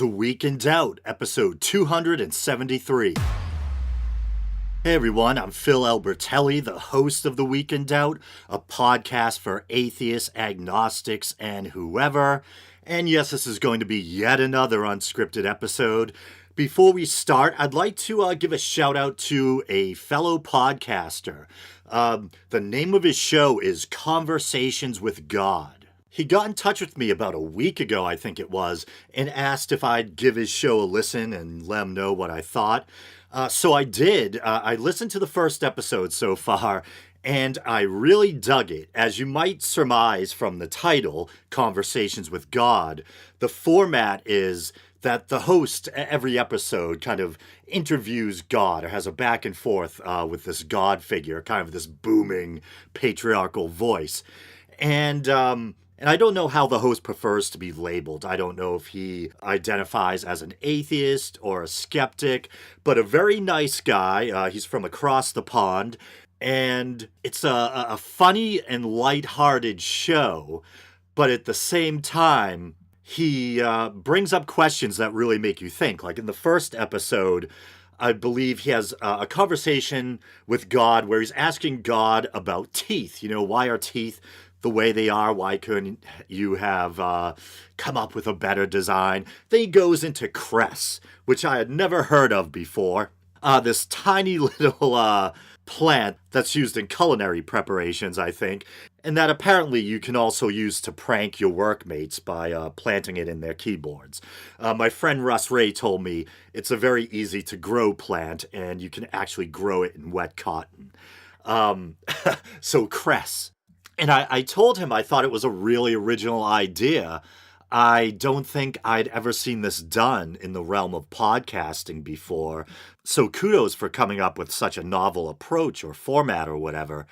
The Week in Doubt, episode 273. Hey everyone, I'm Phil Albertelli, the host of The Week in Doubt, a podcast for atheists, agnostics, and whoever. And yes, this is going to be yet another unscripted episode. Before we start, I'd like to give a shout out to a fellow podcaster. The name of his show is Conversations with God. He got in touch with me about a week ago, I think it was, and asked if I'd give his show a listen and let him know what I thought. So I did. I listened to the first episode so far, and I really dug it. As you might surmise from the title, Conversations with God, the format is that the host every episode kind of interviews God or has a back and forth with this God figure, kind of this booming patriarchal voice. And I don't know how the host prefers to be labeled. I don't know if he identifies as an atheist or a skeptic, but a very nice guy. He's from across the pond. And it's a funny and lighthearted show, but at the same time, he brings up questions that really make you think. Like in the first episode, I believe he has a conversation with God where he's asking God about teeth. You know, why are teeth the way they are? Why couldn't you have come up with a better design? Then he goes into cress, which I had never heard of before. This tiny little plant that's used in culinary preparations, I think, and that apparently you can also use to prank your workmates by planting it in their keyboards. My friend Fray told me it's a very easy to grow plant, and you can actually grow it in wet cotton. So cress. And I told him I thought it was a really original idea. I don't think I'd ever seen this done in the realm of podcasting before. So kudos for coming up with such a novel approach or format or whatever.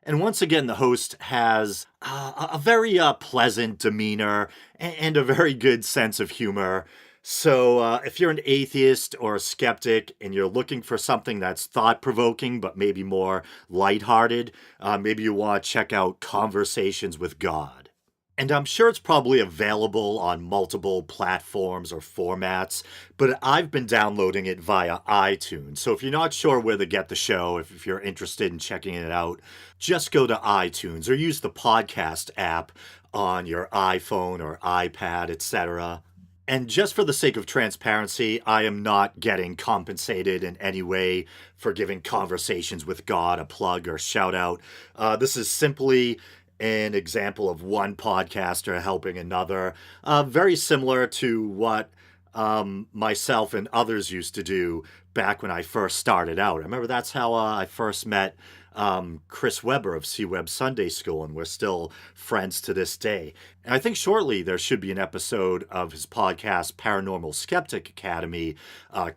And once again, the host has a very pleasant demeanor and a very good sense of humor. So if you're an atheist or a skeptic and you're looking for something that's thought-provoking but maybe more lighthearted, maybe you want to check out Conversations with God. And I'm sure it's probably available on multiple platforms or formats, but I've been downloading it via iTunes. So if you're not sure where to get the show, if you're interested in checking it out, just go to iTunes or use the podcast app on your iPhone or iPad, etc. And just for the sake of transparency, I am not getting compensated in any way for giving Conversations with God a plug or shout out. This is simply an example of one podcaster helping another, very similar to what myself and others used to do back when I first started out. I remember that's how I first met Chris Webber of C-Web Sunday School, and we're still friends to this day. And I think shortly there should be an episode of his podcast, Paranormal Skeptic Academy,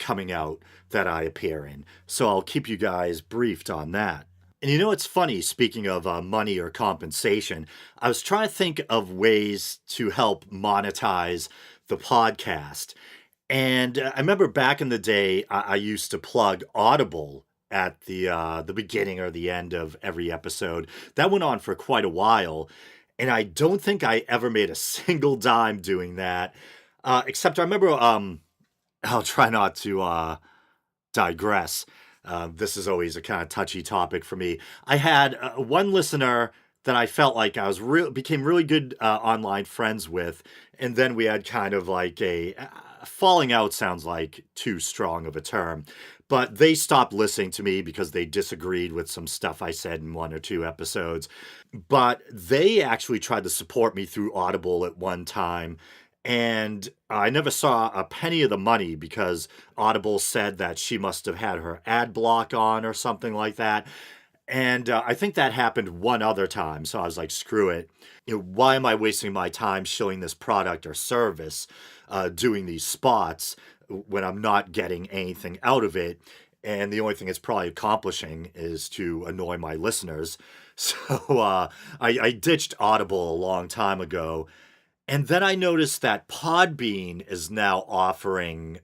coming out that I appear in. So I'll keep you guys briefed on that. And you know, it's funny, speaking of money or compensation, I was trying to think of ways to help monetize the podcast. And I remember back in the day, I used to plug Audible at the beginning or the end of every episode. That went on for quite a while, and I don't think I ever made a single dime doing that. Except I remember, I'll try not to digress. This is always a kind of touchy topic for me. I had one listener that I felt like I was became really good online friends with, and then we had kind of like a falling out. Sounds like too strong of a term, but they stopped listening to me because they disagreed with some stuff I said in one or two episodes. But they actually tried to support me through Audible at one time. And I never saw a penny of the money because Audible said that she must have had her ad block on or something like that. And I think that happened one other time. So I was like, screw it. You know, why am I wasting my time showing this product or service, doing these spots when I'm not getting anything out of it? And the only thing it's probably accomplishing is to annoy my listeners. So I ditched Audible a long time ago. And then I noticed that Podbean is now offering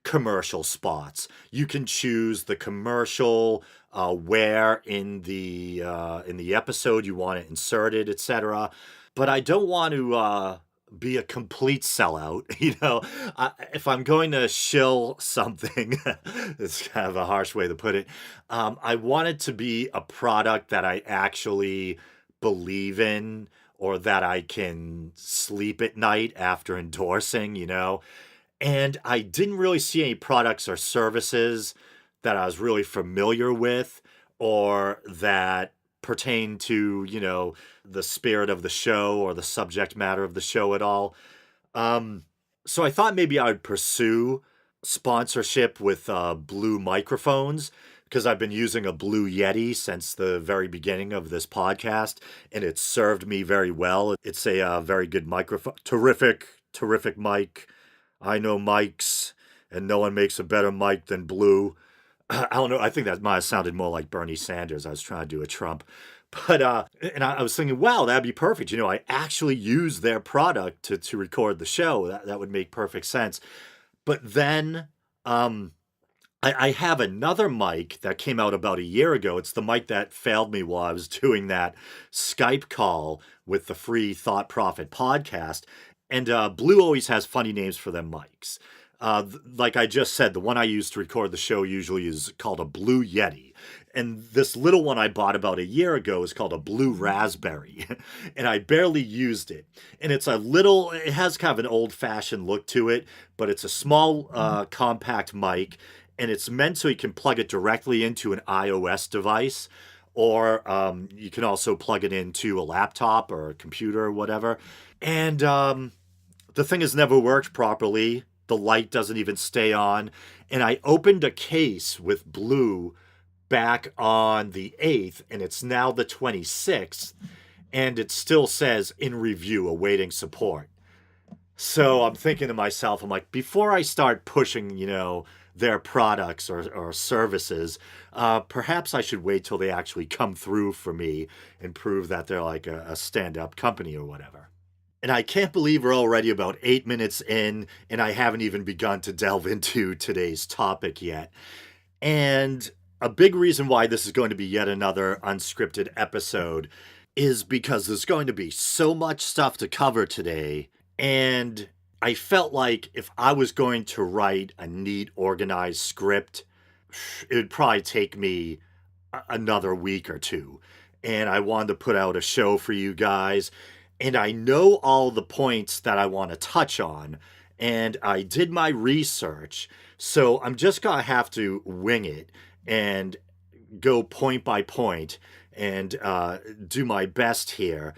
commercial spots. You can choose the commercial, where in the episode you want it inserted, etc. But I don't want to be a complete sellout. If I'm going to shill something, it's kind of a harsh way to put it. I want it to be a product that I actually believe in or that I can sleep at night after endorsing. And I didn't really see any products or services that I was really familiar with or that pertain to the spirit of the show or the subject matter of the show at all. Um, so I thought maybe I would pursue sponsorship with Blue microphones because I've been using a Blue Yeti since the very beginning of this podcast, and it's served me very well. It's a very good microphone, terrific mic. I know mics, and no one makes a better mic than Blue. I don't know. I think that might have sounded more like Bernie Sanders. I was trying to do a Trump. But and I was thinking, wow, that'd be perfect. I actually use their product to record the show. That would make perfect sense. But then I have another mic that came out about a year ago. It's the mic that failed me while I was doing that Skype call with the free Thought Profit podcast. And Blue always has funny names for them mics. Like I just said, the one I use to record the show usually is called a Blue Yeti. And this little one I bought about a year ago is called a Blue Raspberry. And I barely used it. And it has kind of an old-fashioned look to it, but it's a small, compact mic. And it's meant so you can plug it directly into an iOS device. Or you can also plug it into a laptop or a computer or whatever. And the thing has never worked properly. The light doesn't even stay on. And I opened a case with Blue back on the 8th, and it's now the 26th, and it still says in review, awaiting support. So I'm thinking to myself, I'm like, before I start pushing, their products or services, perhaps I should wait till they actually come through for me and prove that they're like a stand-up company or whatever. And I can't believe we're already about 8 minutes in, and I haven't even begun to delve into today's topic yet. And a big reason why this is going to be yet another unscripted episode is because there's going to be so much stuff to cover today. And I felt like if I was going to write a neat, organized script, it would probably take me another week or two. And I wanted to put out a show for you guys. And I know all the points that I want to touch on. And I did my research. So I'm just going to have to wing it and go point by point and do my best here.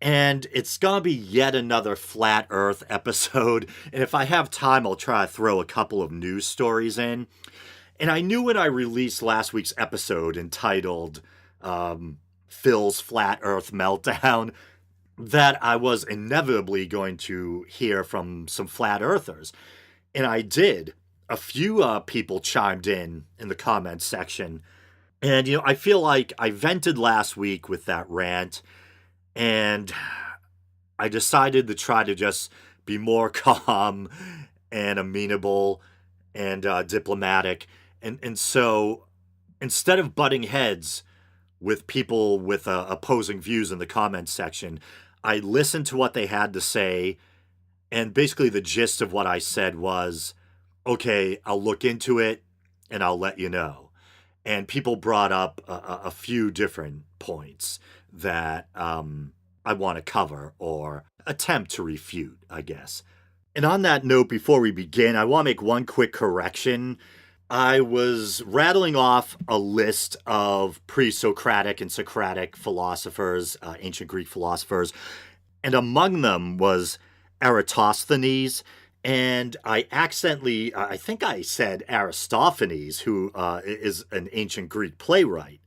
And it's going to be yet another Flat Earth episode. And if I have time, I'll try to throw a couple of news stories in. And I knew when I released last week's episode entitled Phil's Flat Earth Meltdown that I was inevitably going to hear from some Flat Earthers. And I did. A few people chimed in the comments section. And, I feel like I vented last week with that rant. And I decided to try to just be more calm and amenable and diplomatic. And so instead of butting heads with people with opposing views in the comments section, I listened to what they had to say. And basically the gist of what I said was, okay, I'll look into it and I'll let you know. And people brought up a few different points that I want to cover or attempt to refute, I guess. And on that note, before we begin, I want to make one quick correction. I was rattling off a list of pre-Socratic and Socratic philosophers, ancient Greek philosophers, and among them was Eratosthenes. And I accidentally, I think I said Aristophanes, who is an ancient Greek playwright.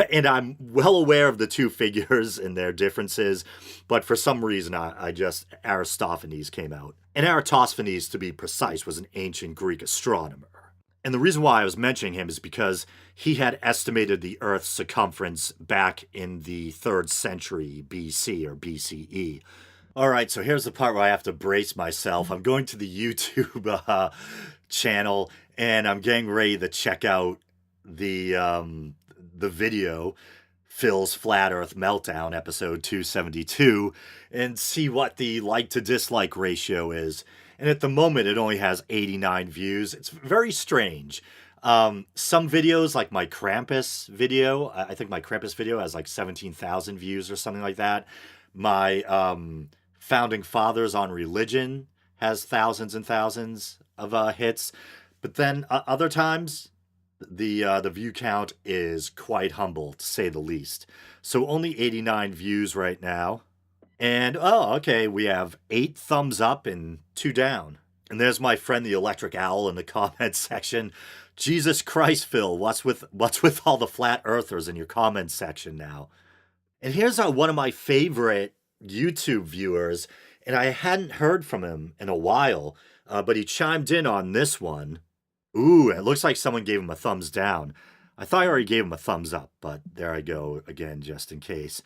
And I'm well aware of the two figures and their differences, but for some reason I just, Aristophanes came out. And Eratosthenes, to be precise, was an ancient Greek astronomer. And the reason why I was mentioning him is because he had estimated the Earth's circumference back in the 3rd century BC or BCE. All right, so here's the part where I have to brace myself. I'm going to the YouTube channel, and I'm getting ready to check out the video Phil's Flat Earth Meltdown, episode 272, and see what the like to dislike ratio is. And at the moment, it only has 89 views. It's very strange. Some videos, like my Krampus video, I think my Krampus video has like 17,000 views or something like that. My Founding Fathers on Religion has thousands and thousands of hits. But then other times, the view count is quite humble, to say the least. So only 89 views right now. And, oh, okay, we have 8 thumbs up and 2 down. And there's my friend the Electric Owl in the comments section. Jesus Christ, Phil, what's with all the flat earthers in your comments section now? And here's one of my favorite YouTube viewers, and I hadn't heard from him in a while, but he chimed in on this one. Ooh, it looks like someone gave him a thumbs down. I thought I already gave him a thumbs up, but there I go again, just in case.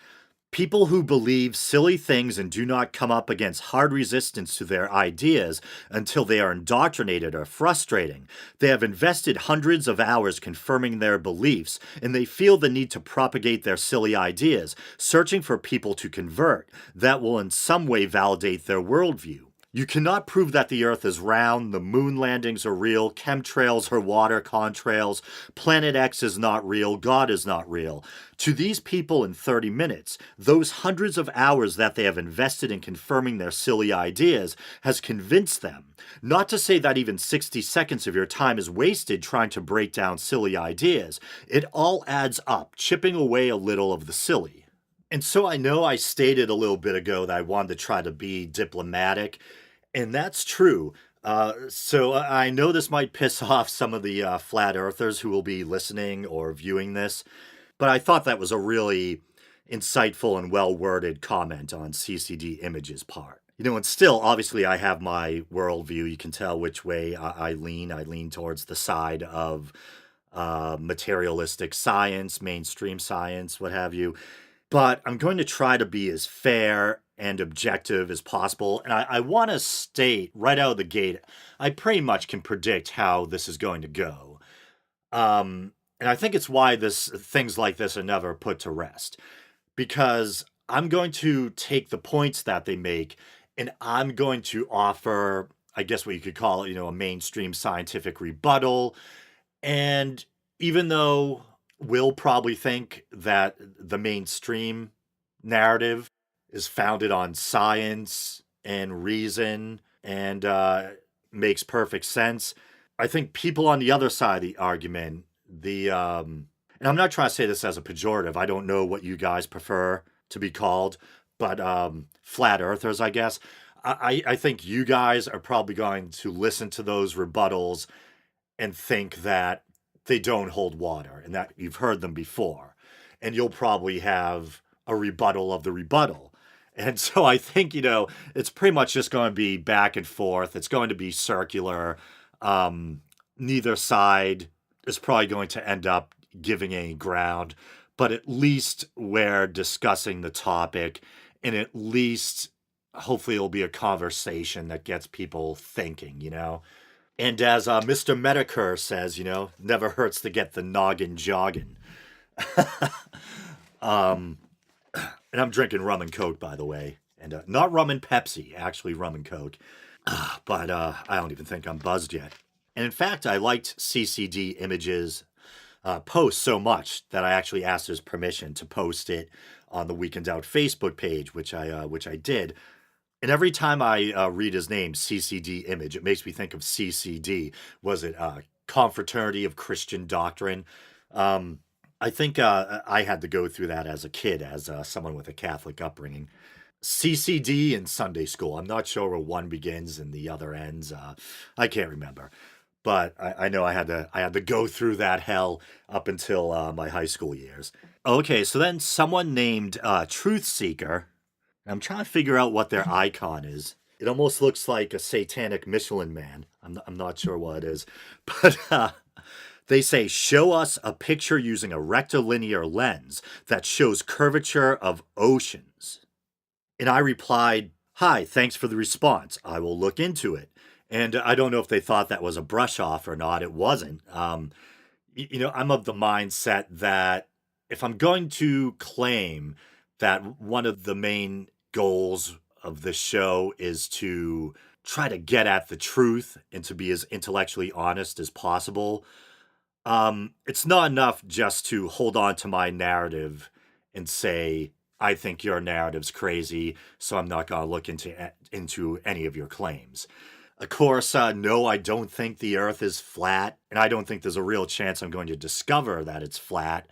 People who believe silly things and do not come up against hard resistance to their ideas until they are indoctrinated are frustrating. They have invested hundreds of hours confirming their beliefs, and they feel the need to propagate their silly ideas, searching for people to convert that will in some way validate their worldview. You cannot prove that the Earth is round, the moon landings are real, chemtrails are water contrails, Planet X is not real, God is not real. To these people in 30 minutes, those hundreds of hours that they have invested in confirming their silly ideas has convinced them. Not to say that even 60 seconds of your time is wasted trying to break down silly ideas. It all adds up, chipping away a little of the silly. And so I know I stated a little bit ago that I wanted to try to be diplomatic. And that's true. So I know this might piss off some of the flat earthers who will be listening or viewing this, but I thought that was a really insightful and well-worded comment on CCD Image's part. And still, obviously, I have my worldview. You can tell which way I lean. I lean towards the side of materialistic science, mainstream science, what have you. But I'm going to try to be as fair and objective as possible. And I want to state right out of the gate, I pretty much can predict how this is going to go. And I think it's why things like this are never put to rest. Because I'm going to take the points that they make and I'm going to offer, I guess what you could call it, a mainstream scientific rebuttal. And even though we'll probably think that the mainstream narrative is founded on science and reason and makes perfect sense, I think people on the other side of the argument, and I'm not trying to say this as a pejorative, I don't know what you guys prefer to be called, but flat earthers, I guess. I think you guys are probably going to listen to those rebuttals and think that they don't hold water and that you've heard them before. And you'll probably have a rebuttal of the rebuttal. And so I think, it's pretty much just going to be back and forth. It's going to be circular. Neither side is probably going to end up giving any ground, but at least we're discussing the topic, and at least hopefully it'll be a conversation that gets people thinking, And as Mr. Medicare says, never hurts to get the noggin jogging. And I'm drinking rum and Coke, by the way. And not rum and Pepsi, actually rum and Coke. But I don't even think I'm buzzed yet. And in fact, I liked CCD Image's post so much that I actually asked his permission to post it on the Week in Doubt Facebook page, which I did. And every time I read his name, CCD Image, it makes me think of CCD. Was it Confraternity of Christian Doctrine? I think I had to go through that as a kid, as someone with a Catholic upbringing. CCD in Sunday school. I'm not sure where one begins and the other ends. I can't remember. But I know I had to go through that hell up until my high school years. Okay, so then someone named Truth Seeker. I'm trying to figure out what their icon is. It almost looks like a satanic Michelin man. I'm not sure what it is. But they say, show us a picture using a rectilinear lens that shows curvature of oceans. And I replied, hi, thanks for the response. I will look into it. And I don't know if they thought that was a brush off or not. It wasn't. I'm of the mindset that if I'm going to claim that one of the main goals of this show is to try to get at the truth and to be as intellectually honest as possible, it's not enough just to hold on to my narrative and say, I think your narrative's crazy, so I'm not going to look into any of your claims. Of course, no, I don't think the Earth is flat, and I don't think there's a real chance I'm going to discover that it's flat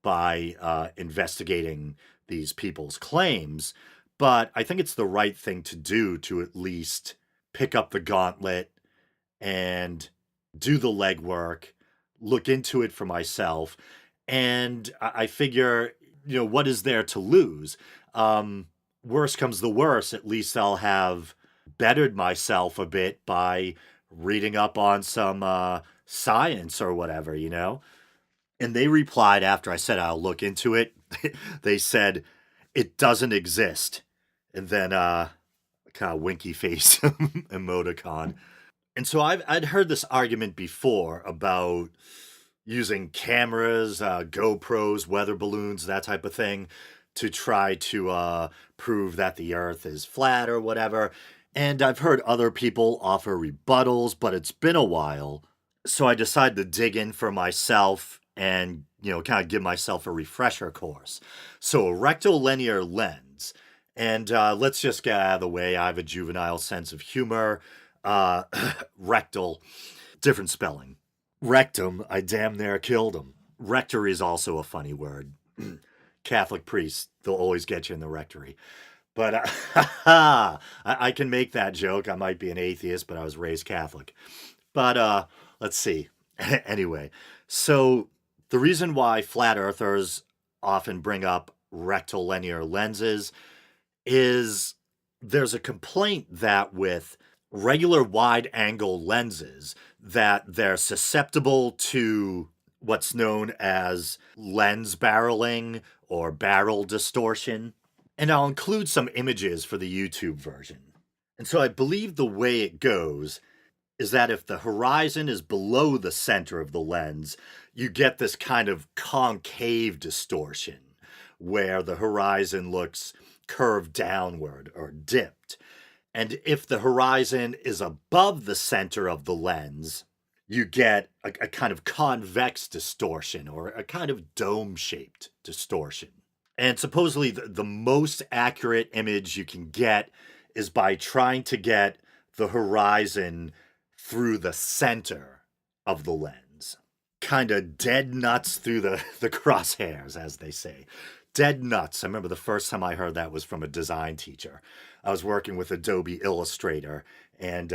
by investigating these people's claims. But I think it's the right thing to do to at least pick up the gauntlet and do the legwork, look into it for myself. And I figure, what is there to lose? Worst comes the worst, at least I'll have bettered myself a bit by reading up on some science or whatever. And they replied after I said I'll look into it. They said it doesn't exist. And then kind of winky face emoticon. And so I'd heard this argument before about using cameras, GoPros, weather balloons, that type of thing, to try to prove that the Earth is flat or whatever. And I've heard other people offer rebuttals, but it's been a while. So I decided to dig in for myself and, kind of give myself a refresher course. So a rectilinear lens. And let's just get out of the way. I have a juvenile sense of humor. Rectal, different spelling. Rectum, I damn near killed him. Rectory is also a funny word. Catholic priests, they'll always get you in the rectory. But I can make that joke. I might be an atheist, but I was raised Catholic. But let's see. Anyway, so the reason why flat earthers often bring up rectilinear lenses is there's a complaint that with regular wide angle lenses that they're susceptible to what's known as lens barreling or barrel distortion. And I'll include some images for the YouTube version. And so I believe the way it goes is that if the horizon is below the center of the lens, you get this kind of concave distortion where the horizon looks curved downward or dipped. And if the horizon is above the center of the lens, you get a kind of convex distortion or a kind of dome-shaped distortion. And supposedly the most accurate image you can get is by trying to get the horizon through the center of the lens. Kind of dead nuts through the crosshairs, as they say. Dead nuts. I remember the first time I heard that was from a design teacher. I was working with Adobe Illustrator, and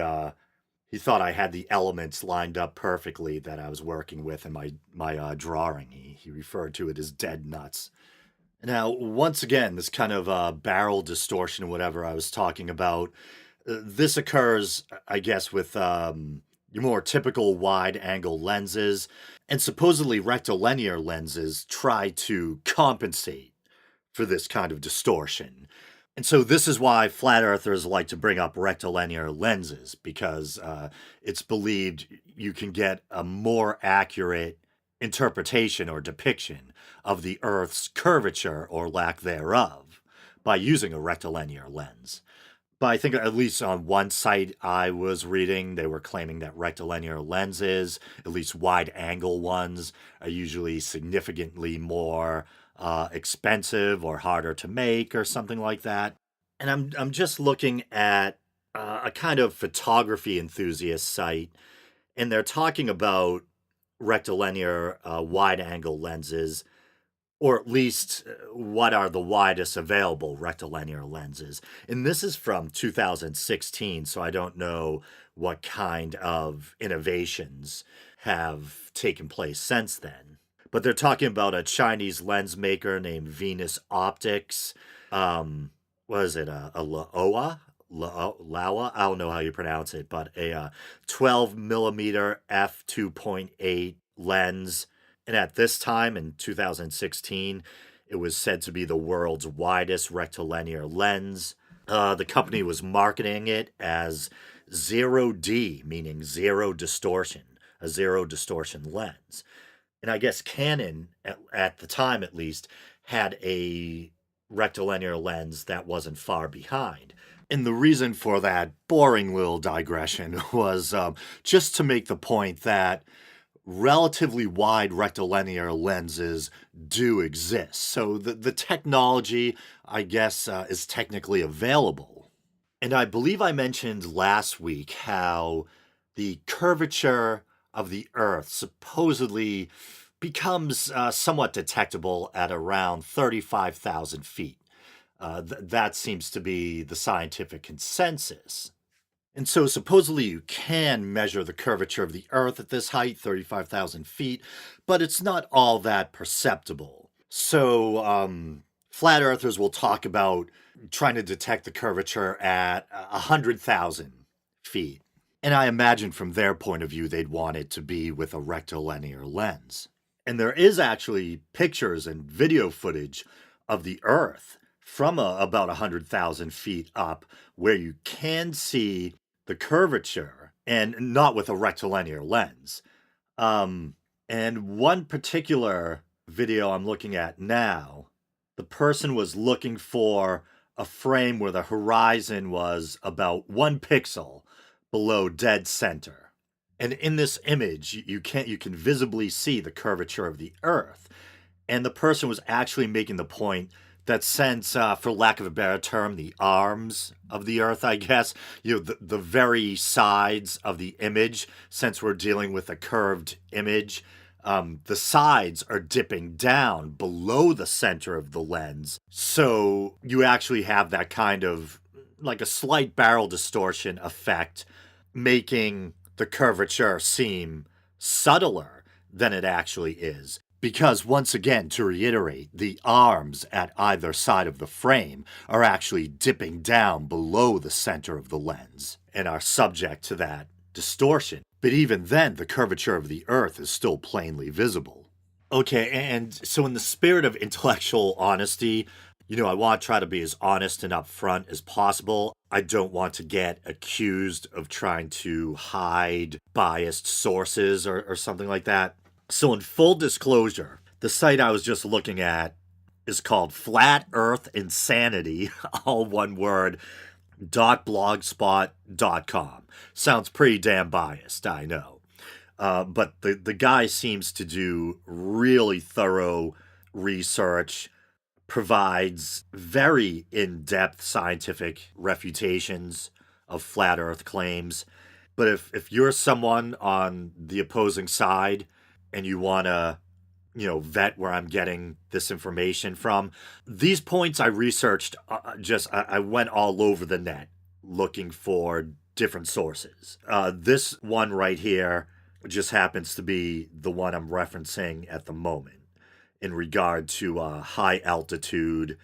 he thought I had the elements lined up perfectly that I was working with in my drawing. He referred to it as dead nuts. Now, once again, this kind of barrel distortion, whatever I was talking about, this occurs, I guess, with your more typical wide-angle lenses, and supposedly rectilinear lenses try to compensate for this kind of distortion. And so this is why flat earthers like to bring up rectilinear lenses, because it's believed you can get a more accurate interpretation or depiction of the Earth's curvature or lack thereof by using a rectilinear lens. But I think at least on one site I was reading, they were claiming that rectilinear lenses, at least wide-angle ones, are usually significantly more expensive or harder to make or something like that. And I'm just looking at a kind of photography enthusiast site, and they're talking about rectilinear wide-angle lenses, or at least what are the widest available rectilinear lenses. And this is from 2016, so I don't know what kind of innovations have taken place since then. But they're talking about a Chinese lens maker named Venus Optics. What is it? A Laowa? Laowa? I don't know how you pronounce it, but a 12 millimeter f2.8 lens. And at this time in 2016, it was said to be the world's widest rectilinear lens. The company was marketing it as 0D, meaning zero distortion, a zero distortion lens. And I guess Canon, at the time at least, had a rectilinear lens that wasn't far behind. And the reason for that boring little digression was just to make the point that relatively wide rectilinear lenses do exist. So the technology, I guess, is technically available. And I believe I mentioned last week how the curvature of the Earth supposedly becomes somewhat detectable at around 35,000 feet. That seems to be the scientific consensus. And so supposedly you can measure the curvature of the Earth at this height, 35,000 feet, but it's not all that perceptible. So flat earthers will talk about trying to detect the curvature at 100,000 feet. And I imagine from their point of view, they'd want it to be with a rectilinear lens. And there is actually pictures and video footage of the Earth from about 100,000 feet up where you can see the curvature and not with a rectilinear lens. And one particular video I'm looking at now, the person was looking for a frame where the horizon was about 1 pixel below dead center. And in this image, you can visibly see the curvature of the Earth. And the person was actually making the point that since, for lack of a better term, the arms of the Earth, I guess, the very sides of the image, since we're dealing with a curved image, the sides are dipping down below the center of the lens. So you actually have that kind of like a slight barrel distortion effect, making the curvature seem subtler than it actually is. Because once again, to reiterate, the arms at either side of the frame are actually dipping down below the center of the lens and are subject to that distortion. But even then, the curvature of the Earth is still plainly visible. Okay, and so in the spirit of intellectual honesty, I want to try to be as honest and upfront as possible. I don't want to get accused of trying to hide biased sources or something like that. So, in full disclosure, the site I was just looking at is called Flat Earth Insanity, all one word, .blogspot.com. Sounds pretty damn biased, I know. But the guy seems to do really thorough research, provides very in-depth scientific refutations of flat Earth claims. But if you're someone on the opposing side and you want to, vet where I'm getting this information from, these points I researched, I went all over the net looking for different sources. This one right here just happens to be the one I'm referencing at the moment in regard to high altitude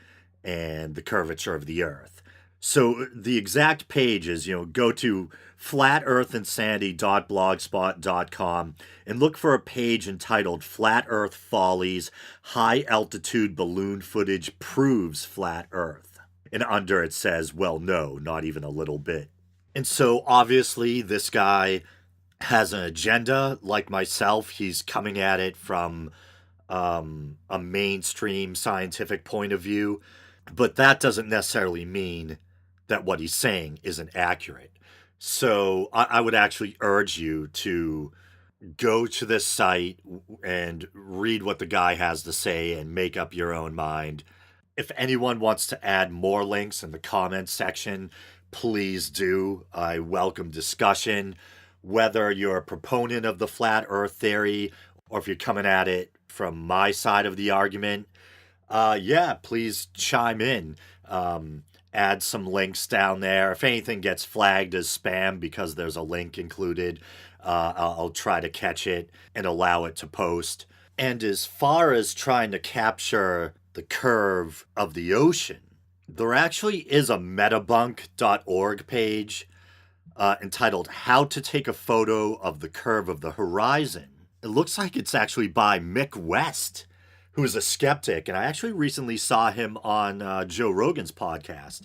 and the curvature of the Earth. So the exact page is, go to flatearthinsanity.blogspot.com and look for a page entitled Flat Earth Follies, High Altitude Balloon Footage Proves Flat Earth. And under it says, well, no, not even a little bit. And so obviously this guy has an agenda. Like myself, he's coming at it from a mainstream scientific point of view. But that doesn't necessarily mean that what he's saying isn't accurate. So I would actually urge you to go to this site and read what the guy has to say and make up your own mind. If anyone wants to add more links in the comments section, please do. I welcome discussion, whether you're a proponent of the flat earth theory or if you're coming at it from my side of the argument. Please chime in. Add some links down there. If anything gets flagged as spam because there's a link included, I'll try to catch it and allow it to post. And as far as trying to capture the curve of the ocean, there actually is a metabunk.org page entitled How to Take a Photo of the Curve of the Horizon. It looks like it's actually by Mick West, who is a skeptic, and I actually recently saw him on Joe Rogan's podcast.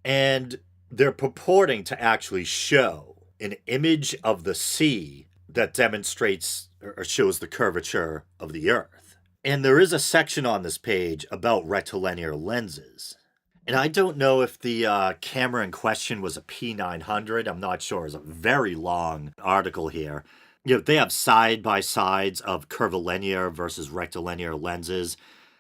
And they're purporting to actually show an image of the sea that demonstrates or shows the curvature of the Earth. And there is a section on this page about rectilinear lenses. And I don't know if the camera in question was a P900. I'm not sure. It's a very long article here. They have side-by-sides of curvilinear versus rectilinear lenses.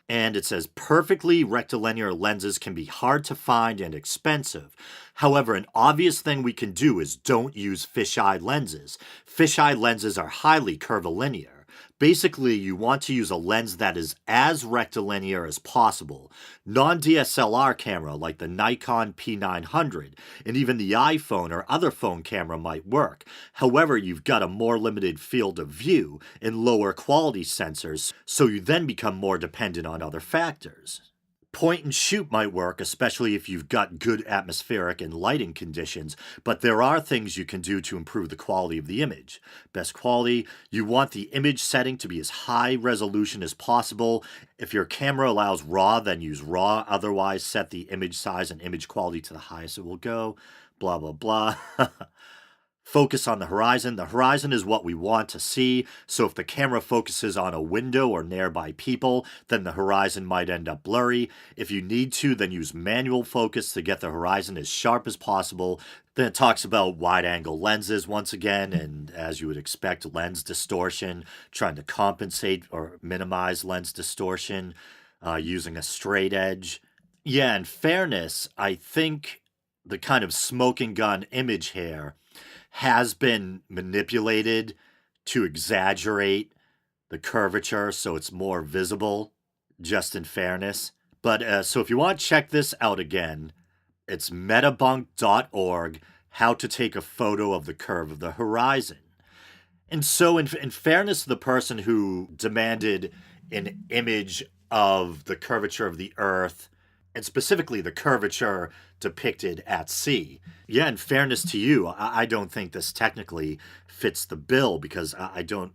And it says perfectly rectilinear lenses can be hard to find and expensive. However, an obvious thing we can do is don't use fisheye lenses. Fisheye lenses are highly curvilinear. Basically, you want to use a lens that is as rectilinear as possible. Non-DSLR camera like the Nikon P900 and even the iPhone or other phone camera might work. However, you've got a more limited field of view and lower quality sensors, so you then become more dependent on other factors. Point and shoot might work, especially if you've got good atmospheric and lighting conditions, but there are things you can do to improve the quality of the image. Best quality, you want the image setting to be as high resolution as possible. If your camera allows RAW, then use RAW. Otherwise, set the image size and image quality to the highest it will go. Blah, blah, blah. Focus on the horizon. The horizon is what we want to see, so if the camera focuses on a window or nearby people, then the horizon might end up blurry. If you need to, then use manual focus to get the horizon as sharp as possible. Then it talks about wide-angle lenses once again, and as you would expect, lens distortion, trying to compensate or minimize lens distortion, using a straight edge. Yeah, in fairness, I think the kind of smoking gun image here has been manipulated to exaggerate the curvature so it's more visible, just in fairness. But so if you want to check this out again, it's metabunk.org, how to take a photo of the curve of the horizon. And so in fairness to the person who demanded an image of the curvature of the Earth, and specifically the curvature depicted at sea. Yeah, in fairness to you, I don't think this technically fits the bill because I don't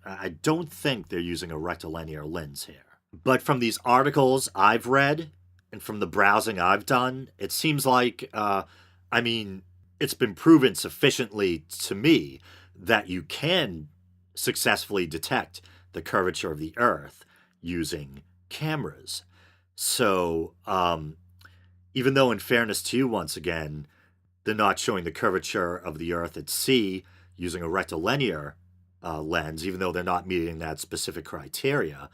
think they're using a rectilinear lens here. But from these articles I've read and from the browsing I've done, it seems like, it's been proven sufficiently to me that you can successfully detect the curvature of the Earth using cameras. So, even though in fairness to you, once again, they're not showing the curvature of the Earth at sea using a rectilinear lens, even though they're not meeting that specific criteria,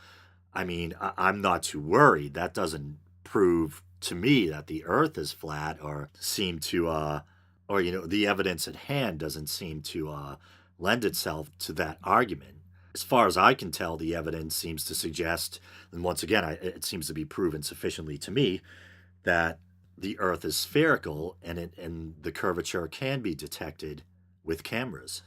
I'm not too worried. That doesn't prove to me that the Earth is flat or seem to, the evidence at hand doesn't seem to lend itself to that argument. As far as I can tell, the evidence seems to suggest, and once again, it seems to be proven sufficiently to me, that the Earth is spherical and the curvature can be detected with cameras.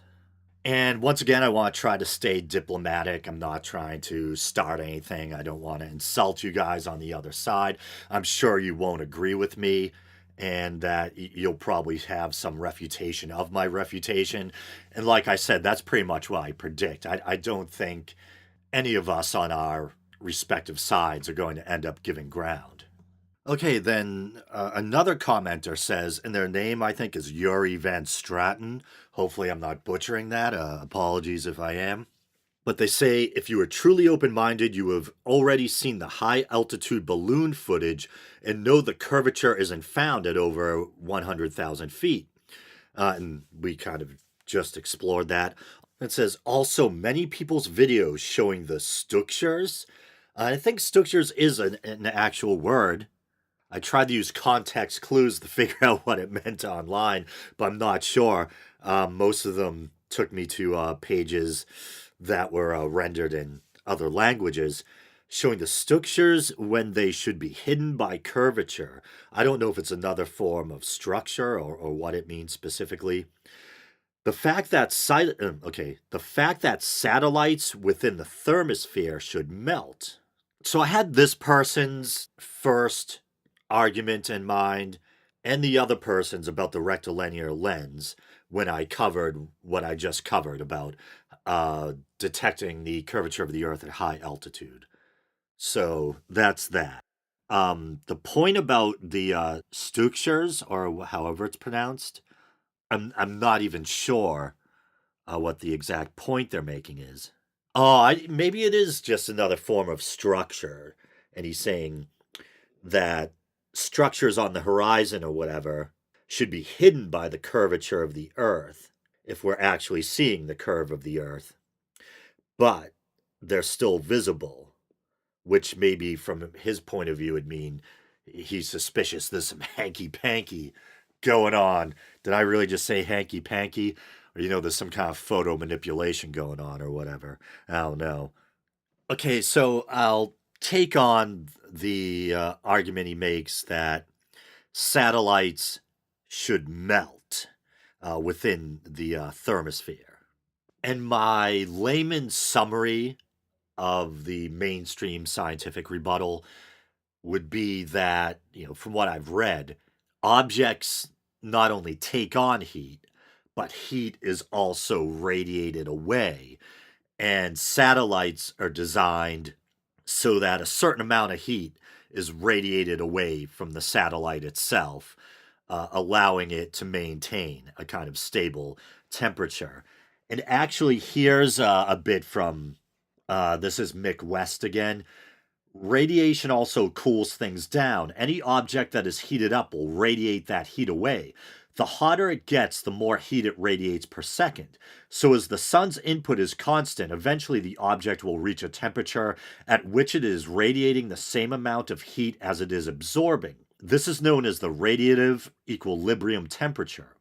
And once again, I want to try to stay diplomatic. I'm not trying to start anything. I don't want to insult you guys on the other side. I'm sure you won't agree with me and that you'll probably have some refutation of my refutation. And like I said, that's pretty much what I predict. I don't think any of us on our respective sides are going to end up giving ground. Okay, then another commenter says, and their name I think is Yuri Van Straten. Hopefully I'm not butchering that. Apologies if I am. But they say, if you are truly open-minded, you have already seen the high-altitude balloon footage and know the curvature isn't found at over 100,000 feet. And we kind of just explored that. It says, also many people's videos showing the structures. I think structures is an actual word. I tried to use context clues to figure out what it meant online, but I'm not sure. Most of them took me to pages that were rendered in other languages, showing the structures when they should be hidden by curvature. I don't know if it's another form of structure or what it means specifically. The fact that satellites within the thermosphere should melt. So I had this person's first argument in mind and the other person's about the rectilinear lens when I covered what I just covered about detecting the curvature of the Earth at high altitude. So that's that. The point about the structures, or however it's pronounced, I'm not even sure what the exact point they're making is. Maybe it is just another form of structure. And he's saying that structures on the horizon or whatever should be hidden by the curvature of the Earth if we're actually seeing the curve of the Earth, but they're still visible, which maybe from his point of view would mean he's suspicious there's some hanky panky going on. Did I really just say hanky panky? Or, there's some kind of photo manipulation going on or whatever. I don't know. Okay, so I'll take on the argument he makes that satellites should melt within the thermosphere. And my layman's summary of the mainstream scientific rebuttal would be that, from what I've read, objects not only take on heat, but heat is also radiated away. And satellites are designed so that a certain amount of heat is radiated away from the satellite itself, allowing it to maintain a kind of stable temperature. And actually, here's a bit from this is Mick West again. Radiation also cools things down. Any object that is heated up will radiate that heat away. The hotter it gets, the more heat it radiates per second. So as the sun's input is constant, eventually the object will reach a temperature at which it is radiating the same amount of heat as it is absorbing. This is known as the radiative equilibrium temperature.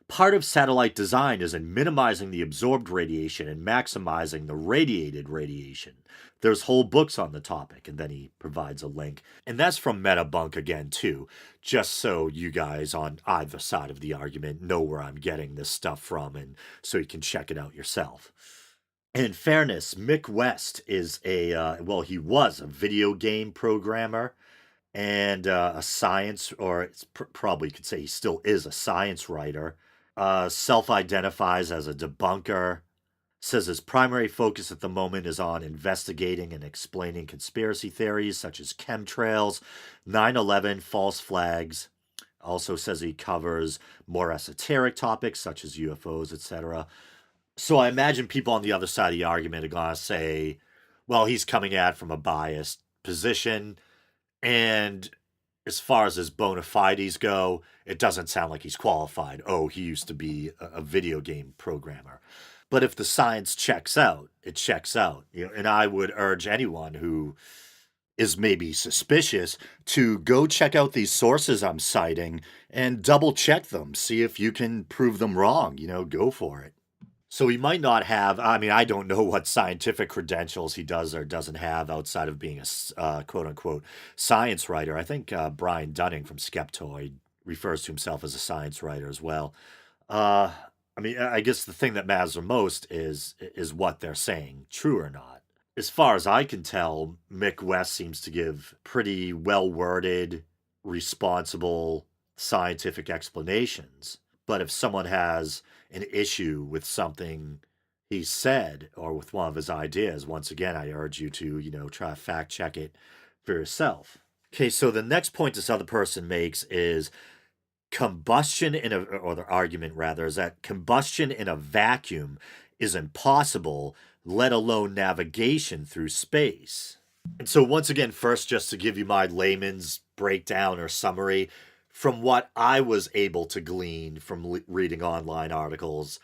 Part of satellite design is in minimizing the absorbed radiation and maximizing the radiated radiation. There's whole books on the topic, and then he provides a link. And that's from Metabunk again, too, just so you guys on either side of the argument know where I'm getting this stuff from, and so you can check it out yourself. And in fairness, Mick West is he was a video game programmer and a science, or probably could say he still is a science writer. Self-identifies as a debunker, says his primary focus at the moment is on investigating and explaining conspiracy theories such as chemtrails, 9/11, false flags. Also says he covers more esoteric topics such as UFOs, etc. So I imagine people on the other side of the argument are going to say, well, he's coming at from a biased position, and as far as his bona fides go, it doesn't sound like he's qualified. Oh, he used to be a video game programmer. But if the science checks out, it checks out. And I would urge anyone who is maybe suspicious to go check out these sources I'm citing and double check them. See if you can prove them wrong. Go for it. So he might not have, I don't know what scientific credentials he does or doesn't have outside of being a quote unquote science writer. I think Brian Dunning from Skeptoid refers to himself as a science writer as well. I guess the thing that matters the most is what they're saying, true or not. As far as I can tell, Mick West seems to give pretty well worded, responsible scientific explanations. But if someone has an issue with something he said or with one of his ideas, once again, I urge you to, try to fact check it for yourself. Okay, so the next point this other person makes is or the argument rather, is that combustion in a vacuum is impossible, let alone navigation through space. And so once again, first, just to give you my layman's breakdown or summary, from what I was able to glean from reading online articles,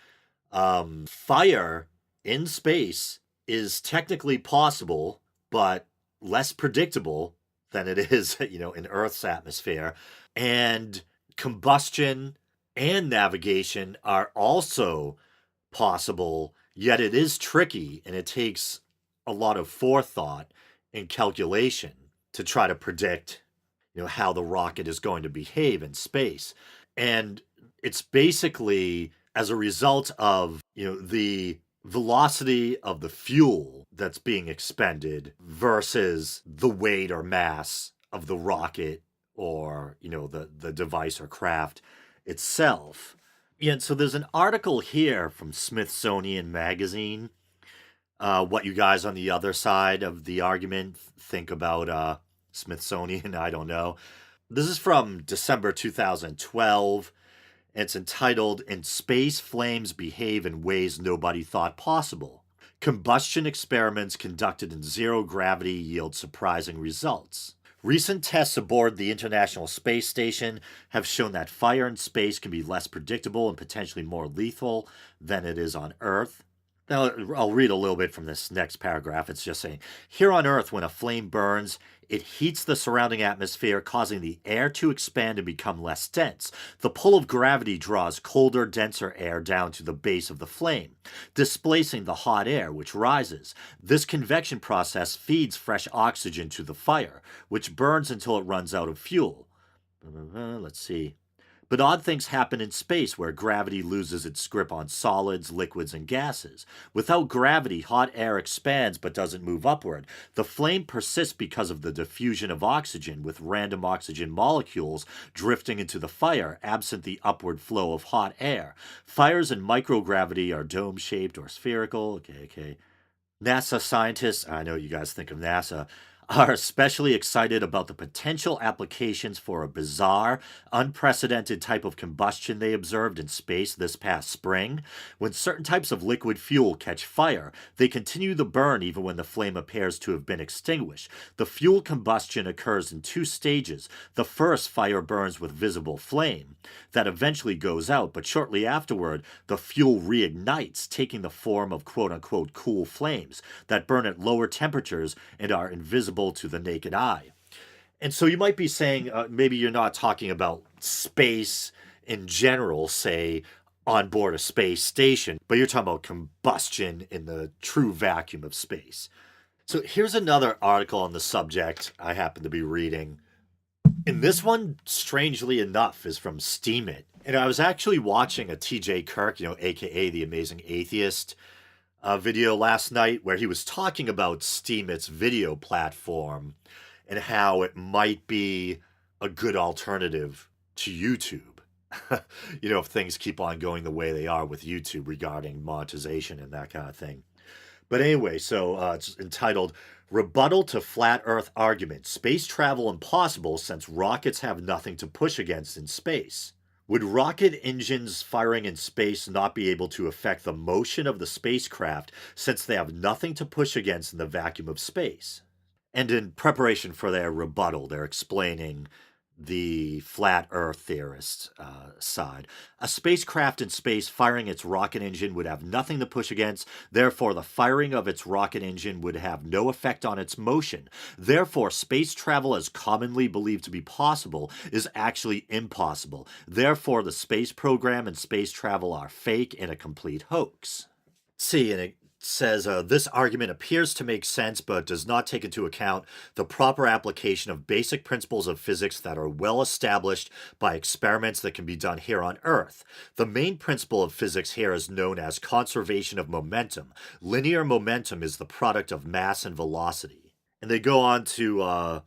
fire in space is technically possible, but less predictable than it is, in Earth's atmosphere. And combustion and navigation are also possible, yet it is tricky and it takes a lot of forethought and calculation to try to predict how the rocket is going to behave in space. And it's basically as a result of, the velocity of the fuel that's being expended versus the weight or mass of the rocket or, the device or craft itself. Yeah, and so there's an article here from Smithsonian Magazine. What you guys on the other side of the argument think about Smithsonian, I don't know. This is from December 2012. It's entitled, "In Space, Flames Behave in Ways Nobody Thought Possible." Combustion experiments conducted in zero gravity yield surprising results. Recent tests aboard the International Space Station have shown that fire in space can be less predictable and potentially more lethal than it is on Earth. Now, I'll read a little bit from this next paragraph. It's just saying, here on Earth, when a flame burns, it heats the surrounding atmosphere, causing the air to expand and become less dense. The pull of gravity draws colder, denser air down to the base of the flame, displacing the hot air, which rises. This convection process feeds fresh oxygen to the fire, which burns until it runs out of fuel. Let's see. But odd things happen in space where gravity loses its grip on solids, liquids, and gases. Without gravity, hot air expands but doesn't move upward. The flame persists because of the diffusion of oxygen, with random oxygen molecules drifting into the fire, absent the upward flow of hot air. Fires in microgravity are dome-shaped or spherical. Okay. NASA scientists, I know you guys think of NASA, are especially excited about the potential applications for a bizarre, unprecedented type of combustion they observed in space this past spring. When certain types of liquid fuel catch fire, they continue the burn even when the flame appears to have been extinguished. The fuel combustion occurs in two stages. The first, fire burns with visible flame that eventually goes out, but shortly afterward, the fuel reignites, taking the form of quote-unquote cool flames that burn at lower temperatures and are invisible to the naked eye. And so you might be saying, maybe you're not talking about space in general, say on board a space station, but you're talking about combustion in the true vacuum of space. So here's another article on the subject I happen to be reading. And this one, strangely enough, is from Steam It. And I was actually watching a TJ Kirk, aka The Amazing Atheist, video last night where he was talking about Steam It's video platform and how it might be a good alternative to YouTube. If things keep on going the way they are with YouTube regarding monetization and that kind of thing. But anyway, so it's entitled Rebuttal to Flat Earth Argument. Space Travel Impossible Since Rockets Have Nothing to Push Against in Space. Would rocket engines firing in space not be able to affect the motion of the spacecraft since they have nothing to push against in the vacuum of space? And in preparation for their rebuttal, they're explaining the flat earth theorist side. A spacecraft in space firing its rocket engine would have nothing to push against. Therefore, the firing of its rocket engine would have no effect on its motion. Therefore, space travel as commonly believed to be possible is actually impossible. Therefore, the space program and space travel are fake and a complete hoax. See, and it says this argument appears to make sense but does not take into account the proper application of basic principles of physics that are well established by experiments that can be done here on Earth. The main principle of physics here is known as conservation of momentum. Linear momentum is the product of mass and velocity. And they go on to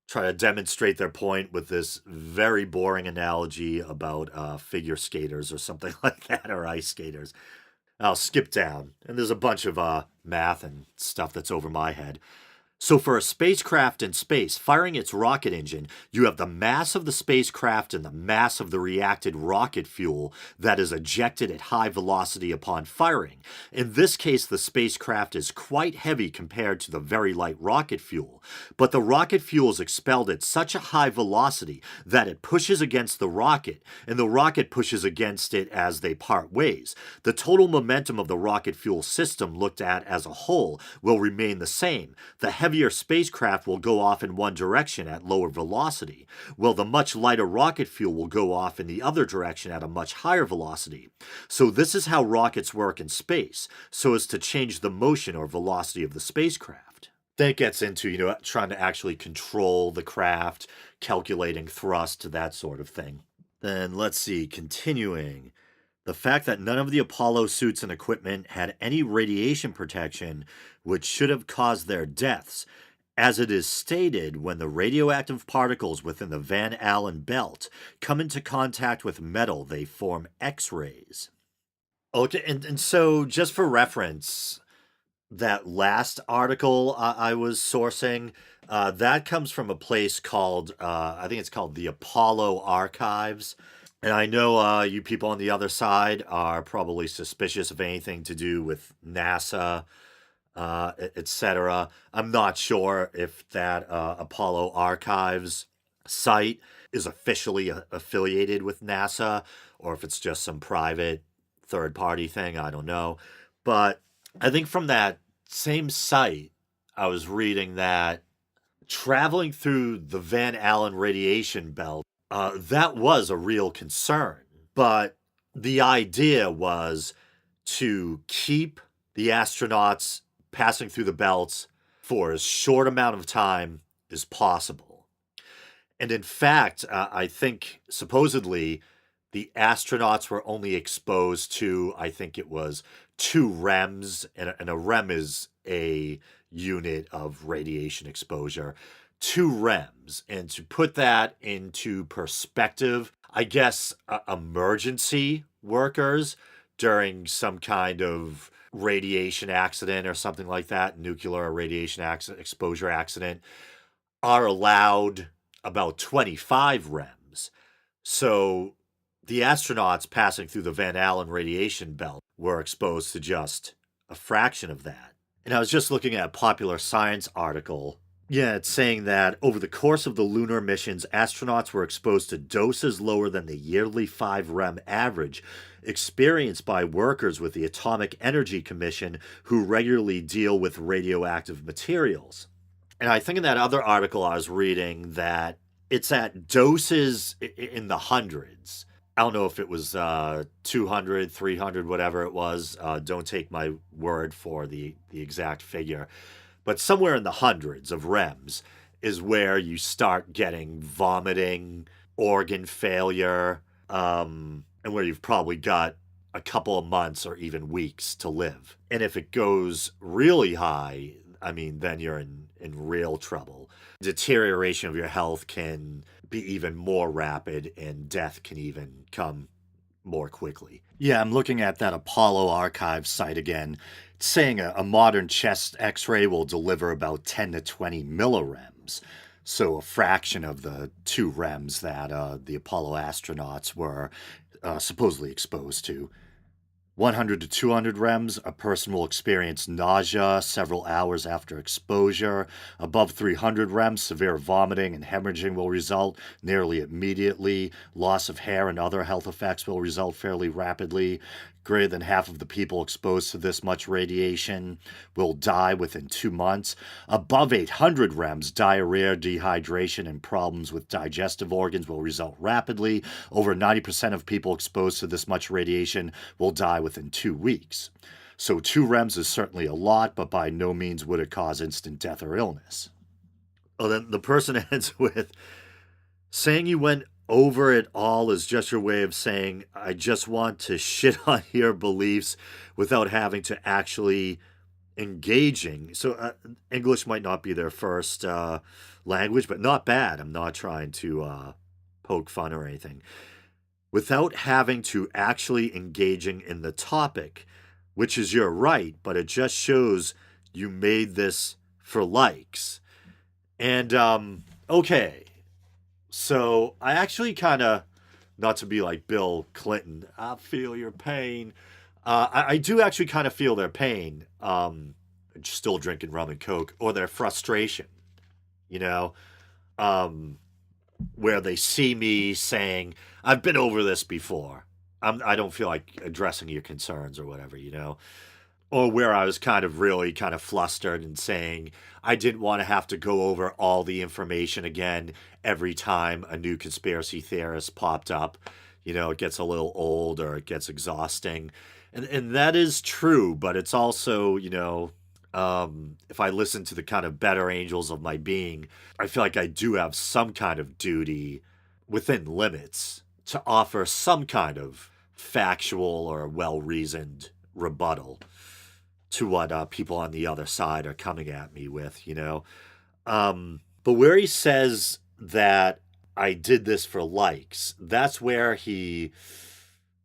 try to demonstrate their point with this very boring analogy about figure skaters or something like that, or ice skaters. I'll skip down, and there's a bunch of math and stuff that's over my head. So for a spacecraft in space firing its rocket engine, you have the mass of the spacecraft and the mass of the reacted rocket fuel that is ejected at high velocity upon firing. In this case, the spacecraft is quite heavy compared to the very light rocket fuel, but the rocket fuel is expelled at such a high velocity that it pushes against the rocket, and the rocket pushes against it as they part ways. The total momentum of the rocket fuel system looked at as a whole will remain the same. The heavier spacecraft will go off in one direction at lower velocity, while the much lighter rocket fuel will go off in the other direction at a much higher velocity. So this is how rockets work in space, so as to change the motion or velocity of the spacecraft. Then it gets into, trying to actually control the craft, calculating thrust, that sort of thing. Then let's see, continuing. The fact that none of the Apollo suits and equipment had any radiation protection, which should have caused their deaths, as it is stated, when the radioactive particles within the Van Allen belt come into contact with metal, they form X-rays. Okay, and so just for reference, that last article I was sourcing, that comes from a place called, I think it's called the Apollo Archives. And I know you people on the other side are probably suspicious of anything to do with NASA, etc. I'm not sure if that Apollo Archives site is officially affiliated with NASA or if it's just some private third party thing. I don't know. But I think from that same site, I was reading that traveling through the Van Allen radiation belt, that was a real concern. But the idea was to keep the astronauts passing through the belts for as short amount of time as possible. And in fact, I think supposedly the astronauts were only exposed to, I think it was 2 REMs, and a REM is a unit of radiation exposure. 2 REMs. And to put that into perspective, I guess emergency workers during some kind of radiation accident or something like that, nuclear radiation exposure accident, are allowed about 25 REMs. So the astronauts passing through the Van Allen radiation belt were exposed to just a fraction of that. And I was just looking at a Popular Science article. Yeah, it's saying that over the course of the lunar missions, astronauts were exposed to doses lower than the yearly 5 REM average experienced by workers with the Atomic Energy Commission who regularly deal with radioactive materials. And I think in that other article I was reading that it's at doses in the hundreds. I don't know if it was 200, 300, whatever it was. Don't take my word for the exact figure. But somewhere in the hundreds of REMs is where you start getting vomiting, organ failure, and where you've probably got a couple of months or even weeks to live. And if it goes really high, I mean, then you're in real trouble. Deterioration of your health can be even more rapid, and death can even come more quickly. Yeah, I'm looking at that Apollo Archive site again. It's saying a modern chest x ray will deliver about 10 to 20 millirems. So a fraction of the 2 REMs that the Apollo astronauts were supposedly exposed to. 100 to 200 REMs, a person will experience nausea several hours after exposure. Above 300 REMs, severe vomiting and hemorrhaging will result nearly immediately. Loss of hair and other health effects will result fairly rapidly. Greater than half of the people exposed to this much radiation will die within 2 months. Above 800 REMs, diarrhea, dehydration, and problems with digestive organs will result rapidly. Over 90% of people exposed to this much radiation will die within 2 weeks. So 2 REMs is certainly a lot, but by no means would it cause instant death or illness. Well, then the person ends with saying you went over it all is just your way of saying, I just want to shit on your beliefs without having to actually engaging. So English might not be their first language, but not bad. I'm not trying to poke fun or anything. Without having to actually engaging in the topic, which is your right, but it just shows you made this for likes. And okay. So I actually kind of, not to be like Bill Clinton, I feel your pain. I do actually kind of feel their pain, still drinking rum and coke, or their frustration, you know, where they see me saying, I've been over this before. I don't feel like addressing your concerns or whatever, you know. Or where I was kind of really kind of flustered and saying I didn't want to have to go over all the information again every time a new conspiracy theorist popped up. You know, it gets a little old or it gets exhausting. And that is true, but it's also, you know, if I listen to the kind of better angels of my being, I feel like I do have some kind of duty within limits to offer some kind of factual or well-reasoned rebuttal to what people on the other side are coming at me with, you know. But where he says that I did this for likes, that's where he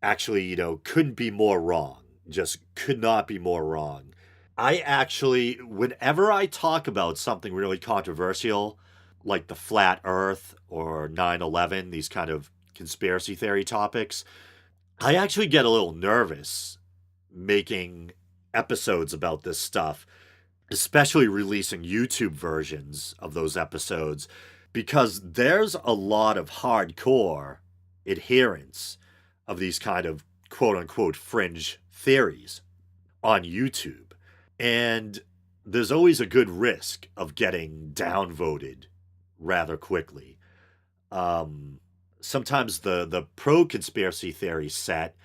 actually, you know, couldn't be more wrong. Just could not be more wrong. I actually, whenever I talk about something really controversial, like the flat earth or 9/11, these kind of conspiracy theory topics, I actually get a little nervous making episodes about this stuff, especially releasing YouTube versions of those episodes, because there's a lot of hardcore adherents of these kind of quote unquote fringe theories on YouTube. And there's always a good risk of getting downvoted rather quickly. Sometimes the pro conspiracy theory set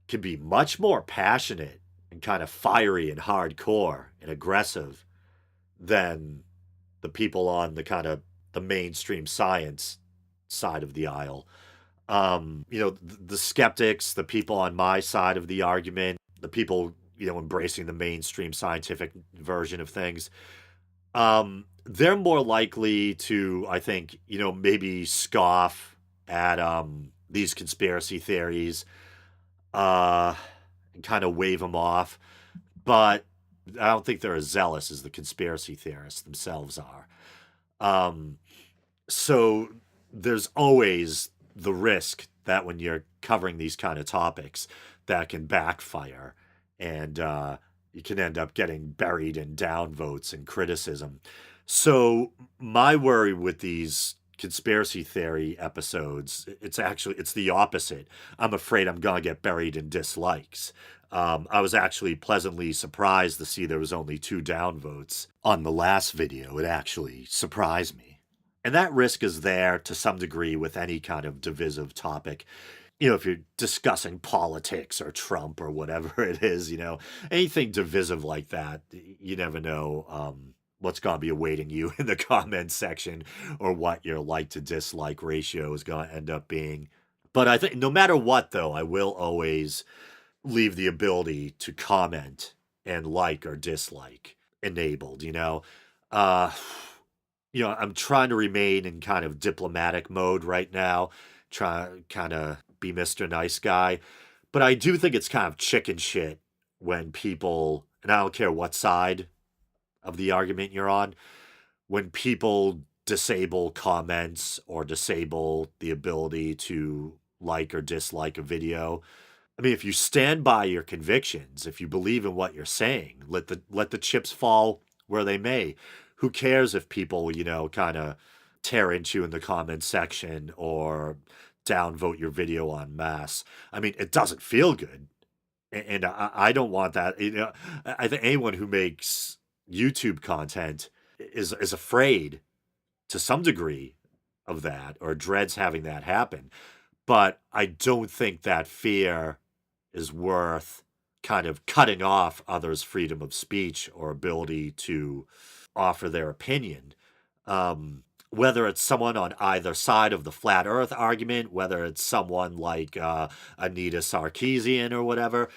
can be much more passionate and kind of fiery and hardcore and aggressive than the people on the kind of the mainstream science side of the aisle. The skeptics, the people on my side of the argument, the people, embracing the mainstream scientific version of things, they're more likely to, I think, maybe scoff at these conspiracy theories, and kind of wave them off. But I don't think they're as zealous as the conspiracy theorists themselves are. So there's always the risk that when you're covering these kind of topics, that can backfire, and you can end up getting buried in downvotes and criticism. So my worry with these conspiracy theory episodes, it's the opposite. I'm afraid I'm gonna get buried in dislikes. I was actually pleasantly surprised to see there was only 2 downvotes on the last video. It actually surprised me. And that risk is there to some degree with any kind of divisive topic. If you're discussing politics or Trump or whatever it is, anything divisive like that, you never know what's going to be awaiting you in the comments section, or what your like to dislike ratio is going to end up being. But I think no matter what, though, I will always leave the ability to comment and like or dislike enabled. I'm trying to remain in kind of diplomatic mode right now, try kind of be Mr. Nice Guy. But I do think it's kind of chicken shit when people, and I don't care what side of the argument you're on, when people disable comments or disable the ability to like or dislike a video. I mean, if you stand by your convictions, if you believe in what you're saying, let the chips fall where they may. Who cares if people, kind of tear into you in the comments section or downvote your video en masse? I mean, it doesn't feel good. And I don't want that. I think anyone who makes YouTube content is afraid to some degree of that, or dreads having that happen. But I don't think that fear is worth kind of cutting off others' freedom of speech or ability to offer their opinion. Whether it's someone on either side of the flat earth argument, whether it's someone like Anita Sarkeesian or whatever,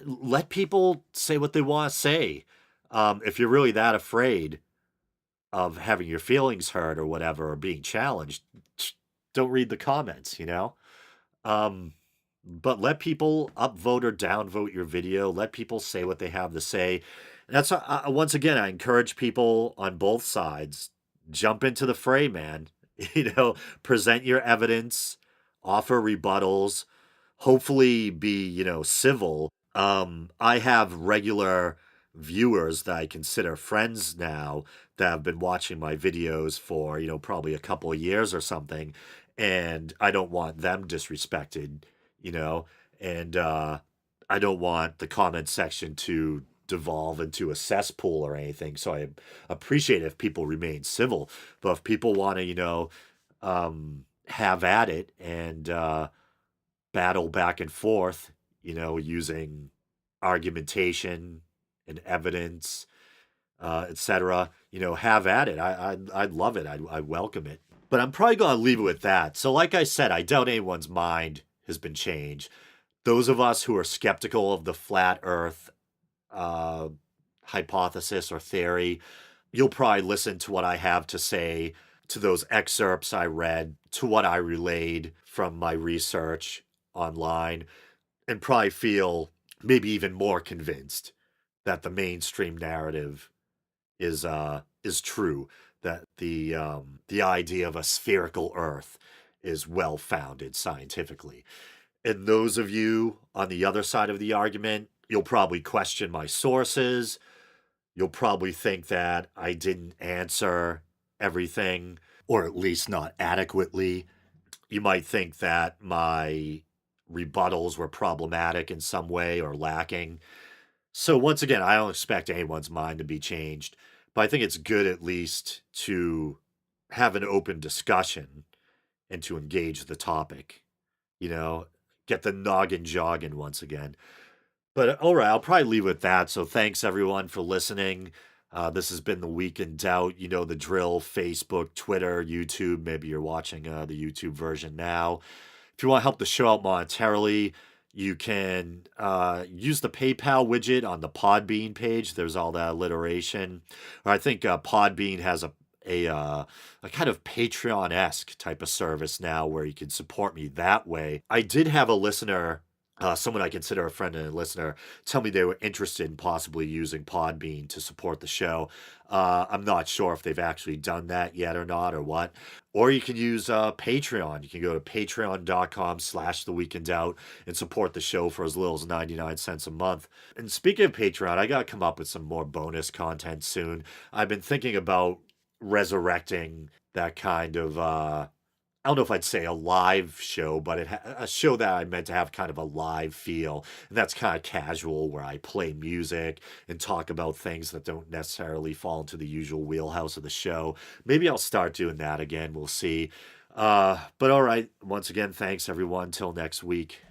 let people say what they want to say. If you're really that afraid of having your feelings hurt or whatever, or being challenged, don't read the comments, But let people upvote or downvote your video. Let people say what they have to say. And that's once again, I encourage people on both sides, jump into the fray, man. Present your evidence, offer rebuttals, hopefully be, civil. I have regular viewers that I consider friends now that have been watching my videos for, probably a couple of years or something. And I don't want them disrespected, and I don't want the comment section to devolve into a cesspool or anything. So I appreciate if people remain civil, but if people want to, have at it and battle back and forth, using argumentation and evidence, etc., have at it. I'd love it. I welcome it. But I'm probably going to leave it with that. So like I said, I doubt anyone's mind has been changed. Those of us who are skeptical of the flat earth hypothesis or theory, you'll probably listen to what I have to say, to those excerpts I read, to what I relayed from my research online, and probably feel maybe even more convinced that the mainstream narrative is true, that the idea of a spherical earth is well founded scientifically. And those of you on the other side of the argument, you'll probably question my sources. You'll probably think that I didn't answer everything, or at least not adequately. You might think that my rebuttals were problematic in some way or lacking. So, once again, I don't expect anyone's mind to be changed, but I think it's good at least to have an open discussion and to engage the topic, you know, get the noggin jogging once again. But all right, I'll probably leave with that. So thanks everyone for listening. This has been the Week in Doubt. You know the drill: Facebook, Twitter, YouTube. Maybe you're watching the YouTube version now. If you want to help the show out monetarily, you can use the PayPal widget on the Podbean page. There's all that alliteration. Or I think Podbean has a kind of Patreon-esque type of service now where you can support me that way. I did have a listener, someone I consider a friend and a listener, tell me they were interested in possibly using Podbean to support the show. I'm not sure if they've actually done that yet or not or what. Or you can use Patreon. You can go to patreon.com/The Week in Doubt and support the show for as little as 99 cents a month. And speaking of Patreon, I got to come up with some more bonus content soon. I've been thinking about resurrecting that kind of I don't know if I'd say a live show, but a show that I meant to have kind of a live feel, and that's kind of casual, where I play music and talk about things that don't necessarily fall into the usual wheelhouse of the show. Maybe I'll start doing that again. We'll see. But all right, once again, thanks everyone. Till next week.